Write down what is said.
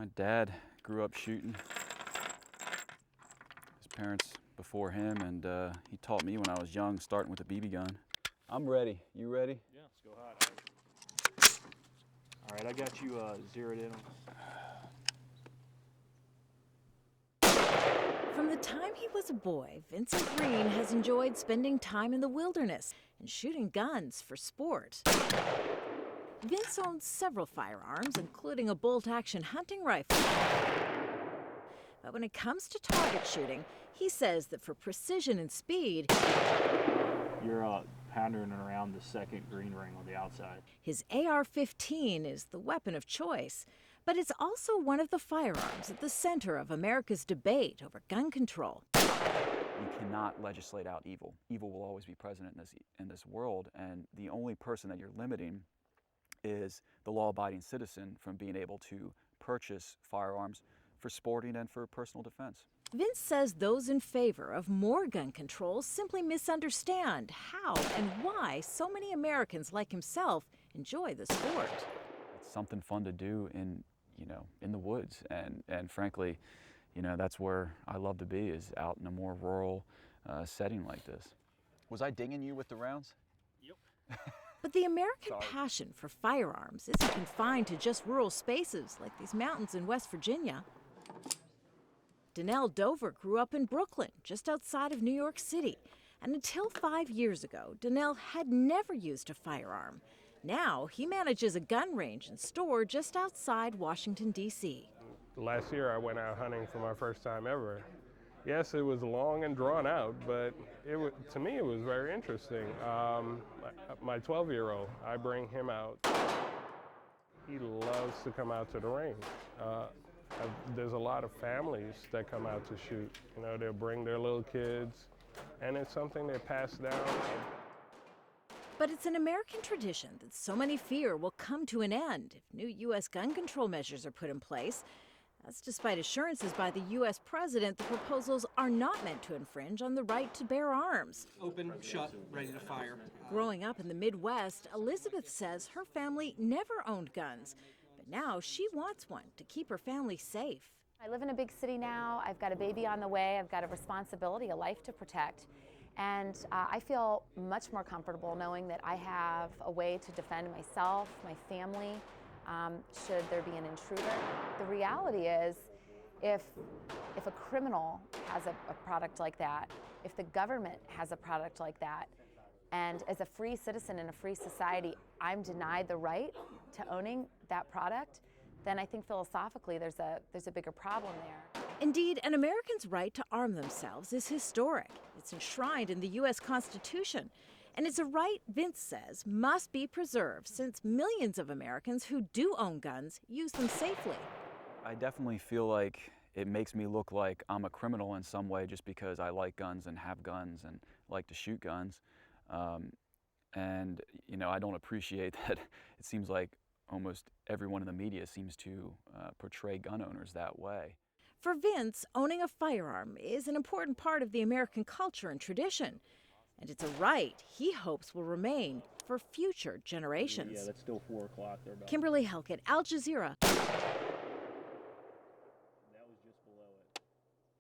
My dad grew up shooting. His parents before him, and he taught me when I was young, starting with a BB gun. I'm ready. You ready? Yeah, let's go hot. All right, I got you zeroed in. From the time he was a boy, Vincent Green has enjoyed spending time in the wilderness and shooting guns for sport. Vince owns several firearms, including a bolt-action hunting rifle. But when it comes to target shooting, he says that for precision and speed, You're pounding around the second green ring on the outside. his AR-15 is the weapon of choice. But it's also one of the firearms at the center of America's debate over gun control. You cannot legislate out evil. Evil will always be present in this world, and the only person that you're limiting is the law-abiding citizen from being able to purchase firearms for sporting and for personal defense. Vince says those in favor of more gun control simply misunderstand how and why so many Americans like himself enjoy the sport. It's something fun to do in the woods, and frankly, that's where I love to be, is out in a more rural setting like this. Was I dinging you with the rounds? Yep. But the American passion for firearms isn't confined to just rural spaces like these mountains in West Virginia. Donnell Dover grew up in Brooklyn, just outside of New York City. And until 5 years ago, Donnell had never used a firearm. Now he manages a gun range and store just outside Washington, D.C. Last year I went out hunting for my first time ever. Yes, it was long and drawn out, but to me it was very interesting. My 12-year-old, I bring him out. He loves to come out to the range. There's a lot of families that come out to shoot. They'll bring their little kids, and it's something they pass down. But it's an American tradition that so many fear will come to an end if new U.S. gun control measures are put in place. That's despite assurances by the U.S. president the proposals are not meant to infringe on the right to bear arms. Open, shut, ready to fire. Growing up in the Midwest, Elizabeth says her family never owned guns, but now she wants one to keep her family safe. I live in a big city now. I've got a baby on the way. I've got a responsibility, a life to protect. And I feel much more comfortable knowing that I have a way to defend myself, my family, should there be an intruder. The reality is, if a criminal has a product like that, if the government has a product like that, and as a free citizen in a free society, I'm denied the right to owning that product, then I think philosophically there's a bigger problem there. Indeed, an American's right to arm themselves is historic. It's enshrined in the U.S. Constitution. And it's a right, Vince says, must be preserved since millions of Americans who do own guns use them safely. I definitely feel like it makes me look like I'm a criminal in some way just because I like guns and have guns and like to shoot guns. I don't appreciate that it seems like almost everyone in the media seems to portray gun owners that way. For Vince, owning a firearm is an important part of the American culture and tradition. And it's a right he hopes will remain for future generations. Yeah, that's still 4 o'clock there. Kimberly Helkett, Al Jazeera.